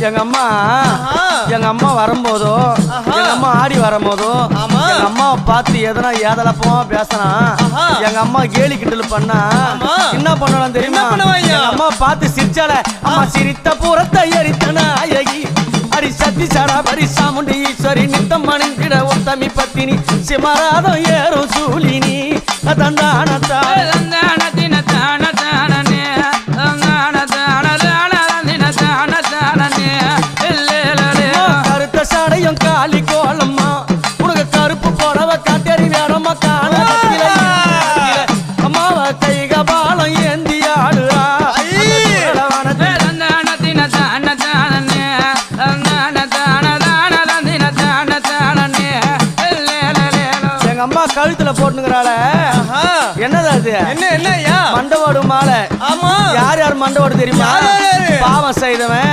எங்க அம்மா வரும்போதோ எங்க அம்மா ஆடி வரும்போதோ எங்க அம்மாவை பார்த்து எதனா ஏதலப்பமா பேசினா எங்க அம்மா கேலி கிண்டல் பண்ணா என்ன பண்ணலாம் தெரியுமா? எங்க அம்மா பார்த்து சிரிச்சால அம்மா சிரித்த புறத்தை எரித்தன அழகி அடி சத்தி சாரா பரி சாமுண்டி ஈஸ்வரி நித்தம் மணிக்கிட உத்தமி பத்தினி சிமராதம் ஏறும் சூலினி தந்தானத்தா கருத்த சாடையும் காலி கோலம்மா உனக்கு கருப்பு புடவ காட்டறி வேறம்மா காண அம்மாவ கைக பாலம் ஏந்தி ஆடுறா எங்க அம்மா கழுத்துல போட்டுங்கிறாள என்னது அது? என்ன மண்டவோடு மாலை. யார் யார் மண்டவோடு தெரியுமா? பாவம் செய்தவன்